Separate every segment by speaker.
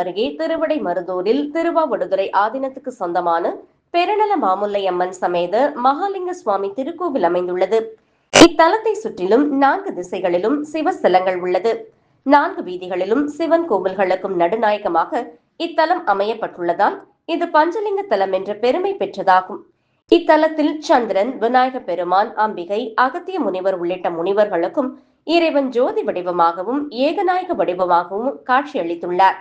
Speaker 1: அருகே திருவிடைமருதூரில் திருவாவடுதுறை ஆதீனத்துக்கு சொந்தமான பெருநல மாமுல்லை அம்மன் சமேத மகாலிங்க சுவாமி திருக்கோவில் அமைந்துள்ளது. இத்தலத்தை சுற்றிலும் 4 திசைகளிலும் சிவஸ்தலங்கள் உள்ளது. 4 வீதிகளிலும் சிவன் கோவில்களுக்கும் நடுநாயகமாக இத்தலம் அமையப்பட்டுள்ளதால் இது பஞ்சலிங்க தலம் என்ற பெருமை பெற்றதாகும். இத்தலத்தில் சந்திரன், விநாயக பெருமான், அம்பிகை, அகத்திய முனிவர் உள்ளிட்ட முனிவர்களுக்கும் இறைவன் ஜோதி வடிவமாகவும் ஏகநாயக வடிவமாகவும் காட்சியளித்துள்ளார்.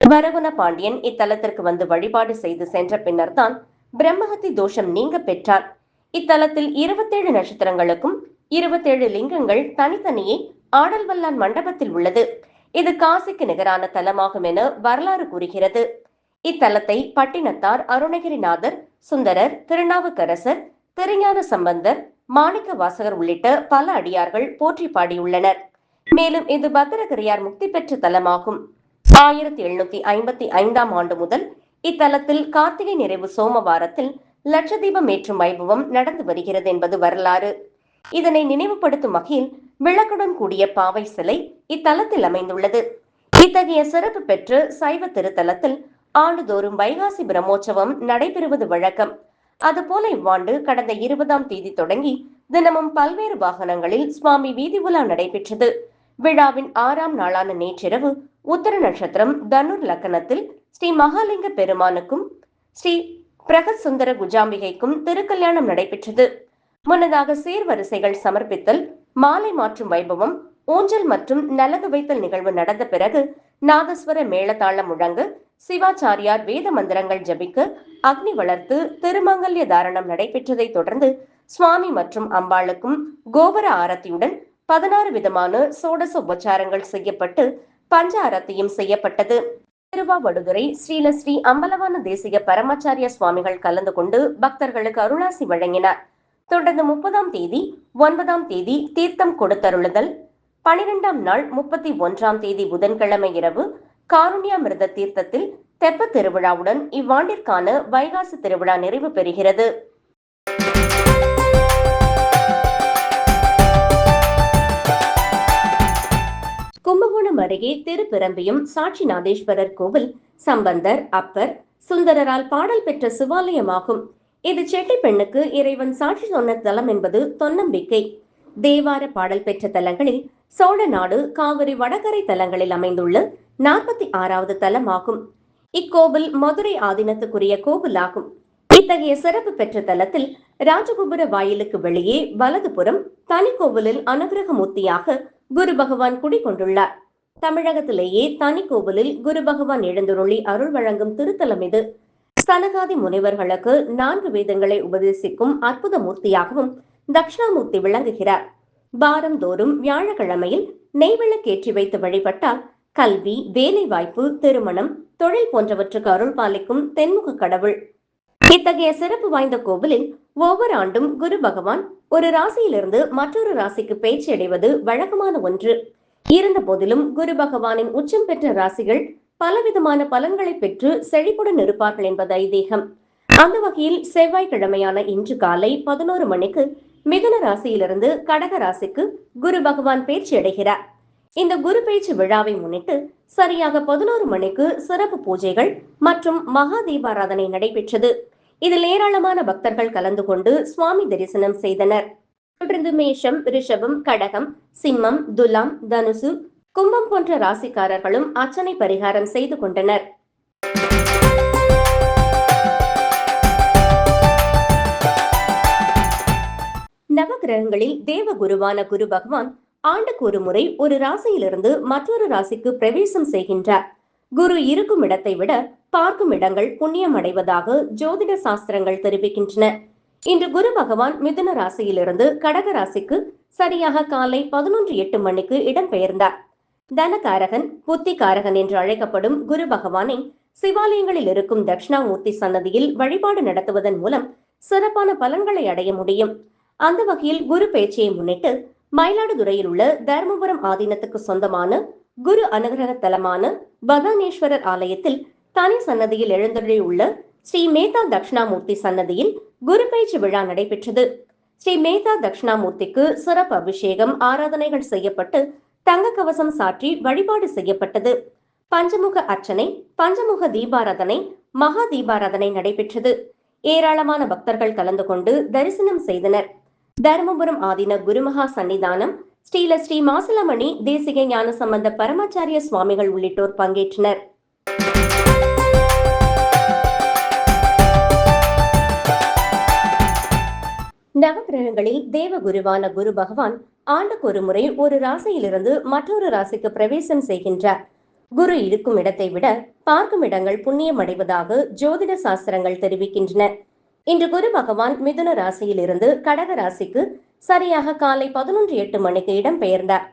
Speaker 1: வரகுண பாண்டியன் இத்தலத்திற்கு வந்து வழிபாடு செய்து சென்ற பின்னர் தான் பிரம்மஹத்தி தோஷம் நீங்க பெற்றார். இத்தலத்தில் 27 நட்சத்திரங்களுக்கும் 27 லிங்கங்கள் தனித்தனியே ஆடல்வல்லான் மண்டபத்தில் உள்ளது. இது காசிக்கு நிகரான தலமாகும் என வரலாறு கூறுகிறது. இத்தலத்தை பட்டினத்தார், அருணகிரிநாதர், சுந்தரர், திருநாவுக்கரசர், திருஞான சம்பந்தர், மாணிக்க வாசகர் உள்ளிட்ட பல அடியார்கள் போற்றி பாடியுள்ளனர். மேலும் இது பத்திரகிரியார் முக்தி பெற்ற தலமாகும். 1755ஆம் ஆண்டு முதல் இத்தலத்தில் கார்த்திகை நிறைவு சோமவாரத்தில் லட்சதீபம் ஏற்றும் வைபவம் நடந்து வருகிறது என்பது வரலாறு. இதனை நினைவுபடுத்தும் வகையில் விளக்குடன் கூடிய பாவை சிலை இத்தலத்தில் அமைந்துள்ளது. இத்தகைய சிறப்பு பெற்ற சைவ திருத்தலத்தில் ஆண்டுதோறும் வைகாசி பிரம்மோற்சவம் நடைபெறுவது வழக்கம். அதுபோல இவ்வாண்டு கடந்த 20ஆம் தேதி தொடங்கி தினமும் பல்வேறு வாகனங்களில் சுவாமி வீதி உலா நடைபெற்றது. விழாவின் 6ஆம் நாளான நேற்றிரவு உத்தர நட்சத்திரம் தனுர் லக்கணத்தில் ஸ்ரீ மகாலிங்க பெருமானுக்கும் ஸ்ரீ பிரகத் சுந்தர குஜாம்பிகைக்கும் திருக்கல்யாணம் நடைபெற்றது. முன்னதாக சீர்வரிசைகள் சமர்ப்பித்தல், மாலை மாற்றும் வைபவம், ஊஞ்சல் மற்றும் நலங்கு வைத்தல் நிகழ்வு நடந்த பிறகு நாதஸ்வர மேளதாளம் முழங்க, சிவாச்சாரியார் வேத மந்திரங்கள் ஜபிக்க, அக்னி வளர்த்து திருமங்கல்ய தாரணம் நடைபெற்றதை தொடர்ந்து சுவாமி மற்றும் அம்பாளுக்கும் கோபுர ஆரத்தியுடன் 16 விதமான சோடச உபச்சாரங்கள் செய்யப்பட்டு பஞ்ச ஆரத்தியும் செய்யப்பட்டது. திருவாவடுதுறை ஸ்ரீ அம்பலவான தேசிக பரமாச்சாரிய சுவாமிகள் கலந்து கொண்டு பக்தர்களுக்கு அருளாசி வழங்கினார். தொடர்ந்து 30ஆம் தேதி, 9ஆம் தேதி தீர்த்தம் கொடுத்தருளுதல், 12ஆம் நாள் 31ஆம் தேதி புதன்கிழமை இரவு காருண்யாமிர்த தீர்த்தத்தில் தெப்ப திருவிழாவுடன் இவ்வாண்டிற்கான வைகாசி திருவிழா நிறைவு பெறுகிறது. கும்பகோணம் அருகே திருப்பிரம்பியும் சாட்சிநாதேஸ்வரர் கோவில் சம்பந்தர், அப்பர், சுந்தரரால் பாடல் பெற்ற சிவாலயமாகும். இது செட்டி பெண்ணுக்கு இறைவன் சாட்சி சொன்ன தலம் என்பது தொன்னம்பிக்கை. தேவார பாடல் பெற்ற தலங்களில் சோழ நாடு, காவிரி வடகரை தலங்களில் அமைந்துள்ள 46வது தலமாகும். இக்கோவில் மதுரை ஆதீனத்துக்குரிய கோவிலாகும். இத்தகைய சிறப்பு பெற்ற தலத்தில் ராஜகோபுர வாயிலுக்கு வெளியே வலதுபுறம் தனி கோவிலில் அனுகிரக மூர்த்தியாக குரு பகவான் குடிகொண்டுள்ளார். தமிழகத்திலேயே தனி கோவிலில் குரு பகவான் எழுந்துருளி அருள் வழங்கும் திருத்தலம் இது. சனகாதி முனிவர்களுக்கு 4 வேதங்களை உபதேசிக்கும் அற்புத மூர்த்தியாகவும் தட்சிணாமூர்த்தி விளங்குகிறார். வாரந்தோறும் வியாழக்கிழமையில் நெய்விளக்கேற்றி வைத்து வழிபட்டால் கல்வி, வேலை வாய்ப்பு, திருமணம், தொழில் போன்றவற்றுக்கு அருள் பாலிக்கும் தென்முக கடவுள். இத்தகைய சிறப்பு வாய்ந்த கோவிலில் ஒவ்வொரு ஆண்டும் குரு பகவான் ஒரு ராசியிலிருந்து மற்றொரு ராசிக்கு பேச்சு அடைவது வழக்கமான ஒன்று. இருந்த போதிலும் குரு பகவானின் உச்சம் பெற்ற ராசிகள் பலவிதமான பலன்களை பெற்று செழிப்புடன் இருப்பார்கள் என்பது ஐதீகம். அந்த வகையில் செவ்வாய்க்கிழமையான இன்று காலை 11 மணிக்கு மிதுன ராசியிலிருந்து கடக ராசிக்கு குரு பகவான் பேச்சு அடைகிறார். இந்த குரு பேச்சு விழாவை முன்னிட்டு சரியாக 11 மணிக்கு சிறப்பு பூஜைகள் மற்றும் மகா தீபாராதனை நடைபெற்றது. இதில் ஏராளமான பக்தர்கள் கலந்து கொண்டு சுவாமி தரிசனம் செய்தனர். தொடர்ந்து மேஷம், ரிஷபம், கடகம், சிம்மம், துலாம், தனுசு, கும்பம் போன்ற ராசிக்காரர்களும் அர்ச்சனை பரிகாரம் செய்து கொண்டனர். நவகிரகங்களில் தேவ குருவான குரு பகவான் ஆண்டுக்கு ஒரு முறை ஒரு ராசியிலிருந்து மற்றொரு ராசிக்கு பிரவேசம் செய்கின்றார். குரு இருக்கும் இடத்தை விட பார்க்கும் இடங்கள் புண்ணியம் அடைவதாக ஜோதிட சாஸ்திரங்கள் தெரிவிக்கின்றன. இன்று குரு பகவான் மிதுன ராசியிலிருந்து கடக ராசிக்கு சரியாக காலை 11:08 மணிக்கு இடம்பெயர்ந்தார். தனகாரகன், புத்திகாரகன் என்று அழைக்கப்படும் குரு பகவானை சிவாலயங்களில் இருக்கும் தட்சிணாமூர்த்தி சன்னதியில் வழிபாடு நடத்துவதன் மூலம் சிறப்பான பலன்களை அடைய முடியும். அந்த வகையில் குரு பேச்சையை முன்னிட்டு மயிலாடுதுறையில் உள்ள தர்மபுரம் ஆதீனத்துக்கு சொந்தமான குரு அனுகிரக தலமான பதானேஸ்வரர் ஆலயத்தில் தனி சன்னதியில் எழுந்தருளியுள்ள ஸ்ரீ மேதா தட்சிணாமூர்த்தி சன்னதியில் குரு பேச்சு விழா நடைபெற்றது. ஸ்ரீ மேதா தட்சிணாமூர்த்திக்கு சிறப்பு அபிஷேகம், ஆராதனைகள் செய்யப்பட்டு தங்க கவசம் சாற்றி வழிபாடு செய்யப்பட்டது. பஞ்சமுக அர்ச்சனை, பஞ்சமுக தீபாராதனை, மகா தீபாராதனை நடைபெற்றது. ஏராளமான பக்தர்கள் கலந்து கொண்டு தரிசனம் செய்தனர். தருமபுரம் ஆதீன குருமகா சன்னிதானம் ஸ்ரீ மாசிலாமணி தேசிக ஞான சம்பந்த பரமாச்சாரிய சுவாமிகள் உள்ளிட்டோர் பங்கேற்றனர். நவகிரகங்களில் தேவ குருவான குரு பகவான் ஆண்டுக்கு ஒரு முறை ஒரு ராசியிலிருந்து மற்றொரு ராசிக்கு பிரவேசம் செய்கின்றார். குரு இருக்கும் இடத்தை விட பார்க்கும் இடங்கள் புண்ணியம் அடைவதாக ஜோதிட சாஸ்திரங்கள் தெரிவிக்கின்றன. இன்று குரு பகவான் மிதுன ராசியிலிருந்து கடக ராசிக்கு சரியாக காலை 11:08 மணிக்கு இடம் பெயர்ந்தார்.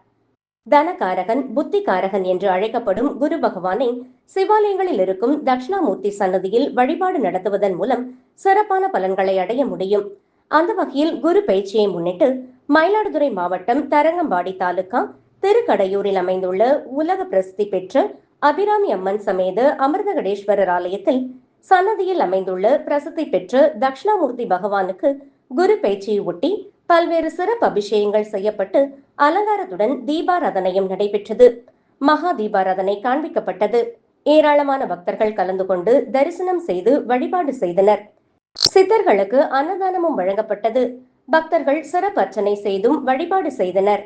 Speaker 1: தனகாரகன், புத்திகாரகன் என்று அழைக்கப்படும் குரு பகவானை சிவாலயங்களில் இருக்கும் தட்சிணாமூர்த்தி சன்னதியில் வழிபாடு நடத்துவதன் மூலம் சிறப்பான பலன்களை அடைய முடியும். அந்த வகையில் குரு பயிற்சியை முன்னிட்டு மயிலாடுதுறை மாவட்டம் தரங்கம்பாடி தாலுகா திருக்கடையூரில் அமைந்துள்ள உலக பிரசித்தி பெற்ற அபிராமி அம்மன் சமேத அமிர்தகடேஸ்வரர் ஆலயத்தில் சன்னதியில் அமைந்துள்ள பிரசித்தி பெற்ற தட்சிணாமூர்த்தி பகவானுக்கு குரு பயிற்சியை ஒட்டி பல்வேறு சிறப்பு அபிஷேகங்கள் செய்யப்பட்டு அலங்காரத்துடன் தீபாராதனையும் நடைபெற்றது. மகா தீபாராதனை காண்பிக்கப்பட்டது. ஏராளமான பக்தர்கள் கலந்து கொண்டு தரிசனம் செய்து வழிபாடு செய்தனர். சித்தர்களுக்கு அன்னதானமும் வழங்கப்பட்டது. பக்தர்கள் சிறப்பு அர்ச்சனை செய்தும் வழிபாடு செய்தனர்.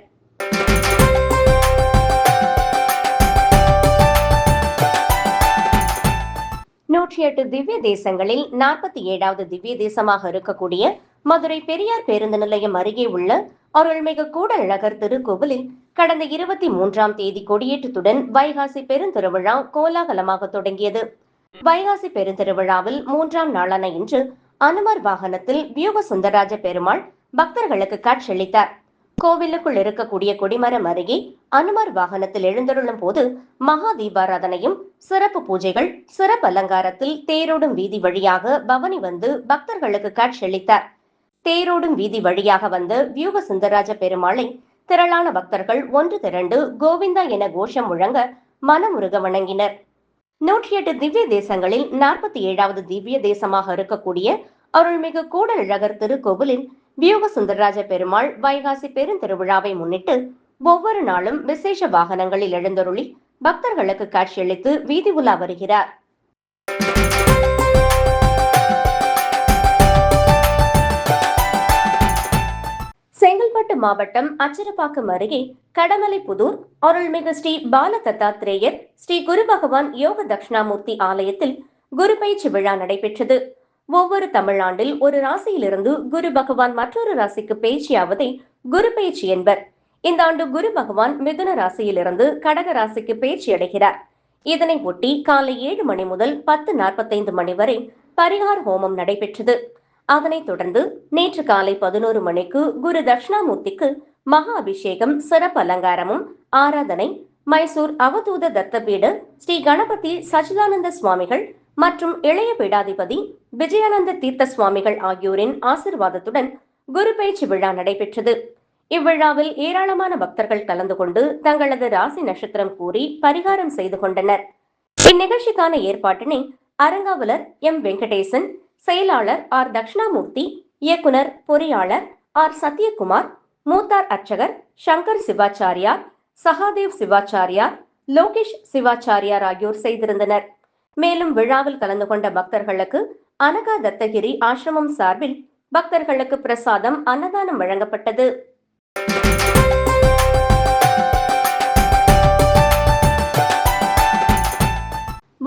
Speaker 1: நூற்றி 8 திவ்ய தேசங்களில் 47வது திவ்ய தேசமாக இருக்கக்கூடிய மதுரை பெரியார் பேருந்து நிலையம் அருகே உள்ள அருள்மிகு கூடலழகர் திருக்கோவிலில் கடந்த 23ஆம் தேதி கொடியேற்றத்துடன் வைகாசி பெருந்திருவிழா கோலாகலமாக தொடங்கியது. வைகாசி பெருந்திருவிழாவில் 3ஆம் நாளான இன்று அனுமர் வாகனத்தில் வியூக சுந்தரராஜ பெருமாள் பக்தர்களுக்கு காட்சியளித்தார். கோவிலுக்குள் இருக்கக்கூடிய கொடிமரம் அருகே அனுமர் வாகனத்தில் எழுந்தருளும் போது மகா தீபாராதனையும் சிறப்பு பூஜைகள் சிறப்பு அலங்காரத்தில் தேரோடும் வீதி வழியாக பவனி வந்து பக்தர்களுக்கு காட்சியளித்தார். தேரோடும் வீதி வழியாக வந்த வியூக சுந்தரராஜ பெருமாளை திரளான பக்தர்கள் ஒன்று திரண்டு கோவிந்தா என கோஷம் முழங்க மனமுருக வணங்கினர். 108 திவ்ய தேசங்களில் 47வது திவ்ய தேசமாக இருக்கக்கூடிய அருள்மிகு கூடலழகர் திருக்கோவிலில் வியூக சுந்தரராஜ பெருமாள் வைகாசி பெருந்திருவிழாவை முன்னிட்டு ஒவ்வொரு நாளும் விசேஷ வாகனங்களில் எழுந்தருளி பக்தர்களுக்கு காட்சியளித்து வீதி உலா வருகிறார். செங்கல்பட்டு மாவட்டம் அச்சரப்பாக்கம் அருகே கடமலைப்புதூர் அருள்மிகு ஸ்ரீ பால தத்தாத்திரேயர் ஸ்ரீ குரு பகவான் யோக தட்சிணாமூர்த்தி ஆலயத்தில் குரு பயிற்சி விழா நடைபெற்றது. ஒவ்வொரு தமிழாண்டில் ஒரு ராசியிலிருந்து குரு பகவான் மற்றொரு ராசிக்கு பயிற்சியாவதை குரு பயிற்சி என்பர். இந்த ஆண்டு குரு பகவான் மிதுன ராசியிலிருந்து கடக ராசிக்கு பயிற்சி அடைகிறார். இதனை ஒட்டி காலை 7 மணி முதல் 10:45 மணி வரை பரிகார ஹோமம் நடைபெற்றது. அதனைத் தொடர்ந்து நேற்று காலை 11 மணிக்கு குரு தட்சிணாமூர்த்திக்கு மகா அபிஷேகம் சிறப்பு அலங்காரமும் ஆராதனை மைசூர் அவதூத தத்தபீட ஸ்ரீ கணபதி சச்சிதானந்த சுவாமிகள் மற்றும் இளைய பீடாதிபதி விஜயானந்த தீர்த்த சுவாமிகள் ஆகியோரின் ஆசிர்வாதத்துடன் குரு பயிற்சி விழா நடைபெற்றது. இவ்விழாவில் ஏராளமான பக்தர்கள் கலந்து கொண்டு தங்களது ராசி நட்சத்திரம் கூறி பரிகாரம் செய்து கொண்டனர். இந்நிகழ்ச்சிக்கான ஏற்பாட்டினை அரங்காவலர் எம் வெங்கடேசன், செயலாளர் ஆர் தட்சிணாமூர்த்தி, இயக்குனர் பொறியாளர் ஆர் சத்யகுமார், மூத்தார் அர்ச்சகர் சங்கர் சிவாச்சாரியார், சகாதேவ் சிவாச்சாரியார், லோகேஷ் சிவாச்சாரியார் ஆகியோர் செய்திருந்தனர். மேலும் விழாவில் கலந்து கொண்ட பக்தர்களுக்கு அனகா தத்தகிரி ஆசிரமம் சார்பில் பக்தர்களுக்கு பிரசாதம் அன்னதானம் வழங்கப்பட்டது.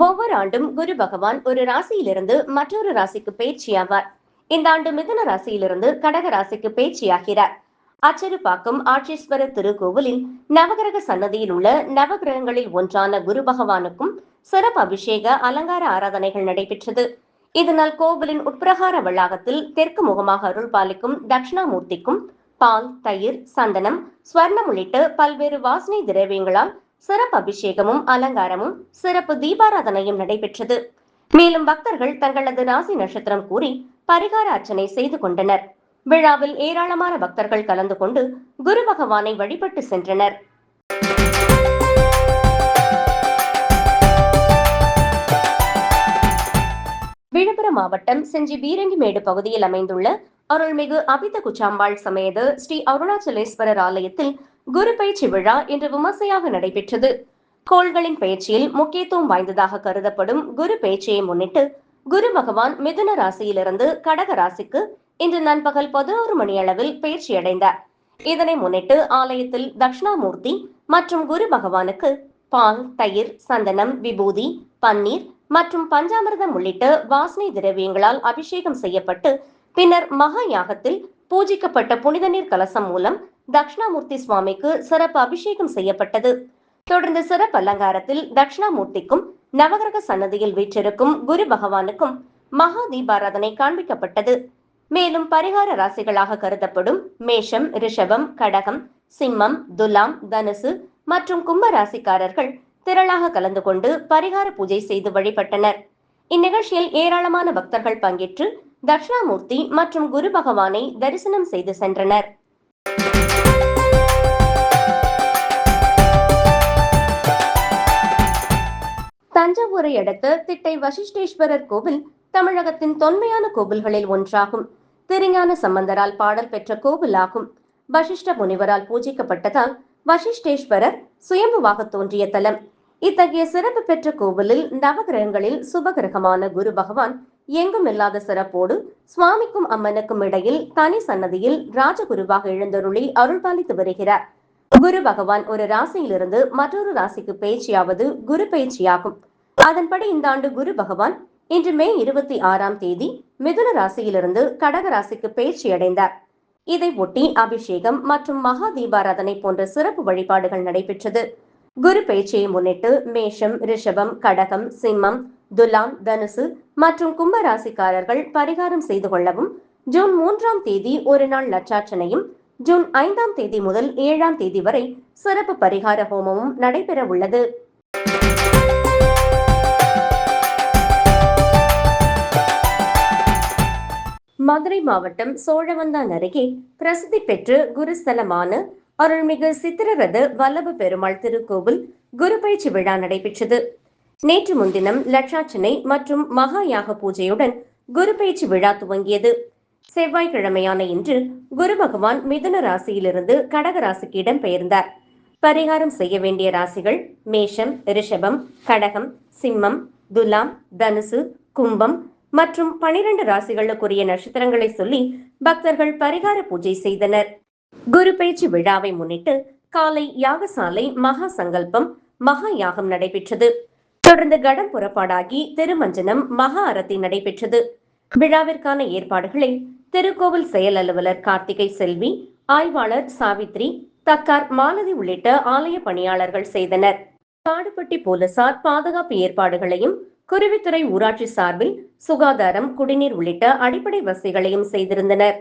Speaker 1: ஒவ்வொரு ஆண்டும் குரு பகவான் ஒரு ராசியிலிருந்து மற்றொரு ராசிக்கு பயிற்சியாவார். இந்த ஆண்டு மிதுன ராசியிலிருந்து கடக ராசிக்கு பயிற்சியாகிறார். அச்சருப்பாக்கம் ஆட்சீஸ்வரர் திருக்கோவிலில் நவகிரக சன்னதியில் உள்ள நவகிரகங்களில் ஒன்றான குரு பகவானுக்கும் சிறப்பு அபிஷேக அலங்கார ஆராதனைகள் நடைபெற்றது. இதனால் கோவிலின் உட்பிரகார வளாகத்தில் தெற்கு முகமாக அருள் பாலிக்கும் தட்சிணாமூர்த்திக்கும் பால், தயிர், சந்தனம், ஸ்வர்ணம் உள்ளிட்ட பல்வேறு வாசனை திரவியங்களால் சிறப்பு அபிஷேகமும் அலங்காரமும் சிறப்பு தீபாராதனையும் நடைபெற்றது. மேலும் பக்தர்கள் தங்களது ராசி நட்சத்திரம் கூறி பரிகார அர்ச்சனை செய்து கொண்டனர். விழாவில் ஏராளமான பக்தர்கள் கலந்து கொண்டு குரு பகவானை வழிபட்டு சென்றனர். விழுப்புரம் மாவட்டம் செஞ்சி பீரங்கிமேடு பகுதியில் அமைந்துள்ள அருள்மிகு அபித குச்சாம்பாள் சமேத ஸ்ரீ அருணாச்சலேஸ்வரர் ஆலயத்தில் குரு பயிற்சி விழா இன்று விமர்சையாக நடைபெற்றது. கோள்களின் பெயர்ச்சியில் முக்கியத்துவம் வாய்ந்ததாக கருதப்படும் குரு பெயர்ச்சியை முன்னிட்டு குரு பகவான் மிதுன ராசியிலிருந்து கடக ராசிக்கு இன்று நண்பகல் 11 மணியளவில் பெயர்ச்சியடைந்தார். இதனை முன்னிட்டு ஆலயத்தில் தட்சிணாமூர்த்தி மற்றும் குரு பகவானுக்கு பால், தயிர், சந்தனம், விபூதி, பன்னீர் மற்றும் பஞ்சாமிர்தம் உள்ளிட்ட வாசனை திரவியங்களால் அபிஷேகம் செய்யப்பட்டு பின்னர் மகா யாகத்தில் பூஜிக்கப்பட்ட புனித நீர் கலசம் மூலம் தட்சிணாமூர்த்தி சுவாமிக்கு சிறப்பு அபிஷேகம் செய்யப்பட்டது. தொடர்ந்து சிறப்பு அலங்காரத்தில் தட்சிணாமூர்த்திக்கும் நவகிரக சன்னதியில் வீற்றிருக்கும் குரு பகவானுக்கும் மகா தீபாராதனை காண்பிக்கப்பட்டது. மேலும் பரிகார ராசிகளாக கருதப்படும் மேஷம், ரிஷபம், கடகம், சிம்மம், துலாம், தனுசு மற்றும் கும்ப ராசிக்காரர்கள் திரளாக கலந்து கொண்டு பரிகார பூஜை செய்து வழிபட்டனர். இந்நிகழ்ச்சியில் ஏராளமான பக்தர்கள் பங்கேற்று தட்சிணாமூர்த்தி மற்றும் குரு பகவானை தரிசனம் செய்து சென்றனர். தஞ்சாவூரை அடுத்த திட்டை வசிஷ்டேஸ்வரர் கோவில் தமிழகத்தின் தொன்மையான கோவில்களில் ஒன்றாகும். திருஞான சம்பந்தரால் பாடல் பெற்ற கோவிலாகும். வசிஷ்ட முனிவரால் பூஜிக்கப்பட்டதால் வசிஷ்டேஸ்வரர் சுயம்புவாக தோன்றிய தலம். இத்தகைய சிறப்பு பெற்ற கோவிலில் நவகிரகங்களில் சுபகிரகமான குரு பகவான் எங்கும் இல்லாத சிறப்போடு சுவாமிக்கும் அம்மனுக்கும் இடையில் தனி சன்னதியில் ராஜகுருவாக எழுந்தருளி அருள்பாலித்து வருகிறார். குரு பகவான் ஒரு ராசியிலிருந்து மற்றொரு ராசிக்கு பயிற்சியாவது குரு பயிற்சியாகும். அதன்படி இந்த ஆண்டு குரு பகவான் இன்று மே 26ஆம் தேதி மிதுன ராசியிலிருந்து கடக ராசிக்கு பயிற்சி அடைந்தார். இதை ஒட்டி அபிஷேகம் மற்றும் மகா தீபாராதனை போன்ற சிறப்பு வழிபாடுகள் நடைபெற்றது. குரு பயிற்சியை முன்னிட்டு மேஷம், ரிஷபம், கடகம், சிம்மம், துலாம், தனுசு மற்றும் கும்ப ராசிக்காரர்கள் பரிகாரம் செய்து கொள்ளவும் ஜூன் 3ஆம் தேதி ஒரு நாள் லட்சார்ச்சனையும், ஜூன் 5ஆம் தேதி முதல் 7ஆம் தேதி வரை சிறப்பு பரிகார ஹோமமும் நடைபெற உள்ளது. மதுரை மாவட்டம் சோழவந்தான் அருகே பிரசித்தி பெற்று குருஸ்தலமான அருள்மிகு சித்திரரத வல்லப பெருமாள் திருக்கோவில் குரு பயிற்சி விழா நடைபெற்றது. நேற்று முன்தினம் லட்சார்ச்சனை மற்றும் மகா யாக பூஜையுடன் குரு பயிற்சி விழா துவங்கியது. செவ்வாய்க்கிழமையான இன்று குரு பகவான் மிதுன ராசியிலிருந்து கடக ராசிக்கு இடம்பெயர்ந்தார். பரிகாரம் செய்ய வேண்டிய ராசிகள் மேஷம், ரிஷபம், கடகம், சிம்மம், துலாம், தனுசு, கும்பம் மற்றும் 12 ராசிகளுக்குரிய நட்சத்திரங்களை சொல்லி பக்தர்கள் பரிகார பூஜை செய்தனர். குரு பயிற்சி விழாவை முன்னிட்டு காலை யாகசாலை மகா சங்கல்பம், மகா யாகம் நடைபெற்றது. தொடர்ந்து கடம் புறப்பாடாகி திருமஞ்சனம், மகா அரத்தி நடைபெற்றது. விழாவிற்கான ஏற்பாடுகளை திருக்கோவில் செயல் அலுவலர் கார்த்திகை செல்வி, ஆய்வாளர் சாவித்ரி, தக்கார் மாலதி உள்ளிட்ட ஆலய பணியாளர்கள் செய்தனர். காடுபட்டி போலீசார் பாதுகாப்பு ஏற்பாடுகளையும், குருவித்துறை ஊராட்சி சார்பில் சுகாதாரம், குடிநீர் உள்ளிட்ட அடிப்படை வசதிகளையும் செய்திருந்தனர்.